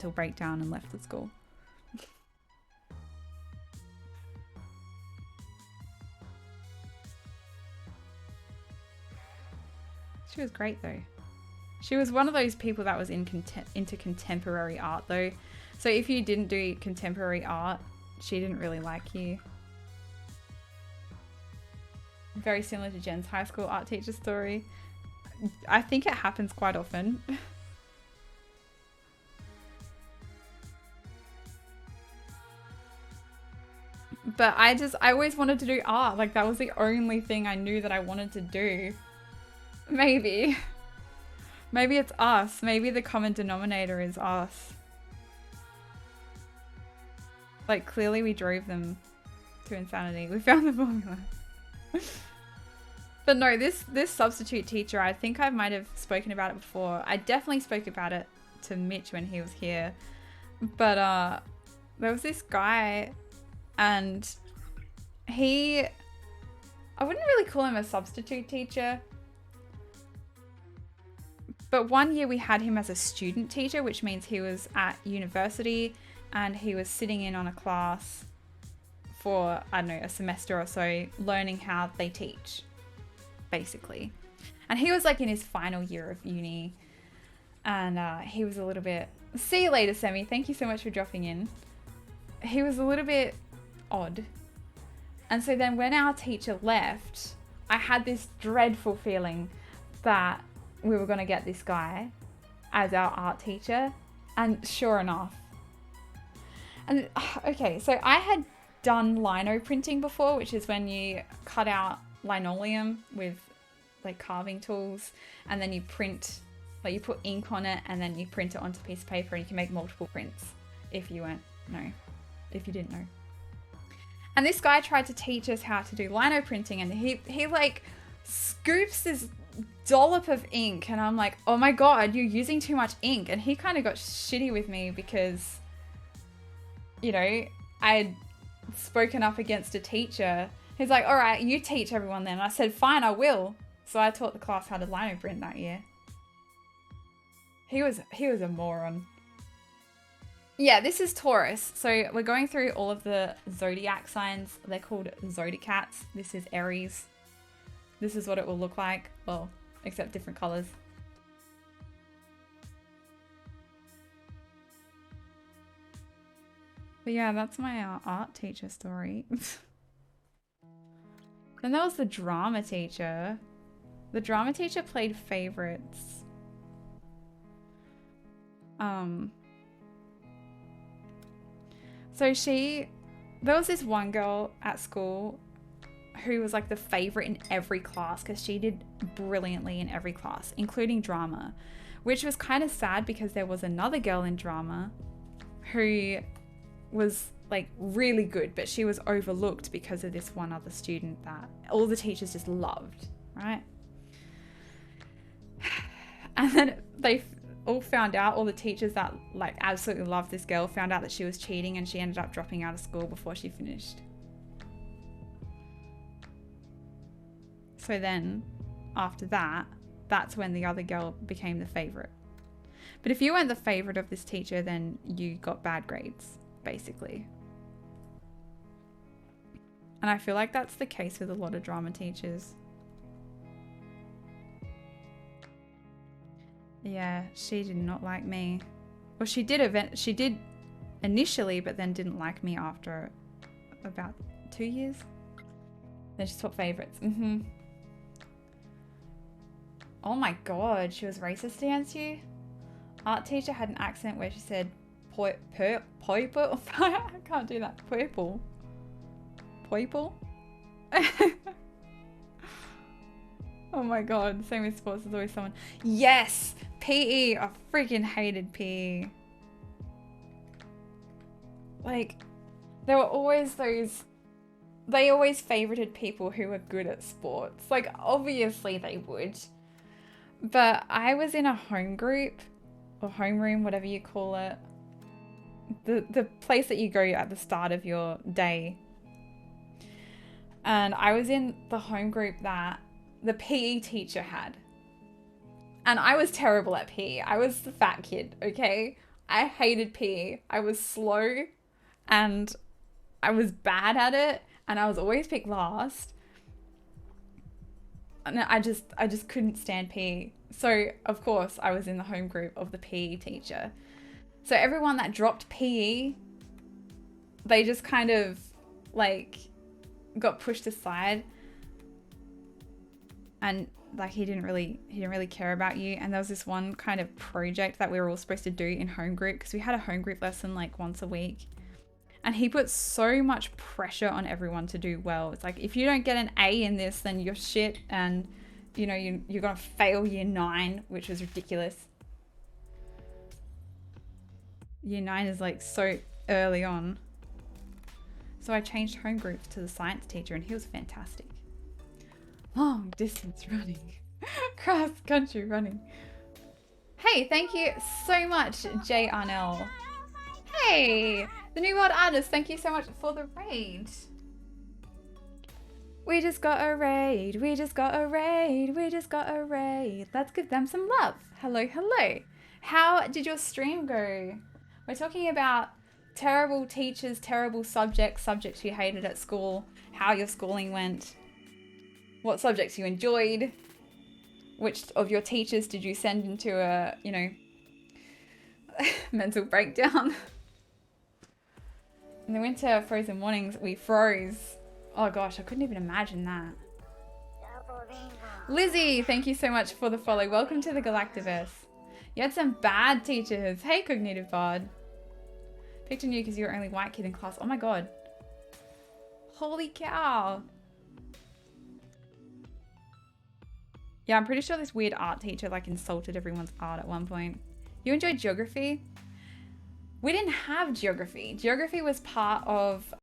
mental breakdown and left the school. She was great though. She was one of those people that was into contemporary art though. So if you didn't do contemporary art, she didn't really like you. Very similar to Jen's high school art teacher story. I think it happens quite often. But I always wanted to do art. Like that was the only thing I knew that I wanted to do. Maybe. Maybe it's us. Maybe the common denominator is us. Like clearly we drove them to insanity. We found the formula. But no, this substitute teacher, I think I might have spoken about it before. I definitely spoke about it to Mitch when he was here. But there was this guy and I wouldn't really call him a substitute teacher. But one year we had him as a student teacher, which means he was at university and he was sitting in on a class for, I don't know, a semester or so, learning how they teach, basically. And he was like in his final year of uni. And he was a little bit... See you later, Semi. Thank you so much for dropping in. He was a little bit odd. And so then when our teacher left, I had this dreadful feeling that we were going to get this guy as our art teacher. And sure enough. And okay, so I had done lino printing before, which is when you cut out linoleum with like carving tools and then you print, like you put ink on it and then you print it onto a piece of paper and you can make multiple prints if you didn't know. And this guy tried to teach us how to do lino printing and he like scoops this dollop of ink and I'm like, oh my god, you're using too much ink. And he kind of got shitty with me because, you know, I had spoken up against a teacher. He's like, all right, you teach everyone then. And I said, fine, I will. So I taught the class how to lino print that year. He was a moron. Yeah, this is Taurus. So we're going through all of the zodiac signs. They're called zodicats. This is Aries. This is what it will look like. Well, except different colors. But yeah, that's my art teacher story. Then there was the drama teacher. The drama teacher played favorites. So there was this one girl at school who was like the favorite in every class because she did brilliantly in every class, including drama, which was kind of sad because there was another girl in drama who was like really good, but she was overlooked because of this one other student that all the teachers just loved, right? And then they all found out, all the teachers that like absolutely loved this girl found out that she was cheating and she ended up dropping out of school before she finished. So then after that, that's when the other girl became the favorite. But if you weren't the favorite of this teacher, then you got bad grades, basically. And I feel like that's the case with a lot of drama teachers. Yeah, she did not like me. Well, she did initially, but then didn't like me after about 2 years. Then she swapped favorites. Oh my god, she was racist against you? Art teacher had an accent where she said purple. I can't do that. Purple. Purple? Oh my god, same with sports, there's always someone. Yes! PE! I freaking hated PE. Like, there were always those... They always favorited people who were good at sports. Like, obviously they would. But I was in a home group, or homeroom, whatever you call it. The place that you go at the start of your day. And I was in the home group that the PE teacher had. And I was terrible at PE. I was the fat kid, okay? I hated PE. I was slow and I was bad at it and I was always picked last. And I just couldn't stand PE. So, of course, I was in the home group of the PE teacher. So everyone that dropped PE, they just kind of like got pushed aside, and like he didn't really care about you. And there was this one kind of project that we were all supposed to do in home group, because we had a home group lesson like once a week, and he put so much pressure on everyone to do well. It's like, if you don't get an A in this, then you're shit, and you know you're gonna fail year 9, which was ridiculous. Year 9 is like so early on. So I changed home groups to the science teacher, and he was fantastic. Long distance running. Cross country running. Hey, thank you so much, Jay Arnell. Hey, the New World Artist, thank you so much for the raid. We just got a raid, we just got a raid, we just got a raid. Let's give them some love. Hello, hello. How did your stream go? We're talking about terrible teachers, terrible subjects you hated at school, how your schooling went, what subjects you enjoyed, which of your teachers did you send into a, you know, mental breakdown. In the winter frozen mornings, we froze. Oh gosh, I couldn't even imagine that. Lizzie, thank you so much for the follow. Welcome to the Galactiverse. You had some bad teachers. Hey, Cognitive Bod. Picked on you because you were only white kid in class. Oh my god. Holy cow. Yeah, I'm pretty sure this weird art teacher like insulted everyone's art at one point. You enjoyed geography? We didn't have geography. Geography was part of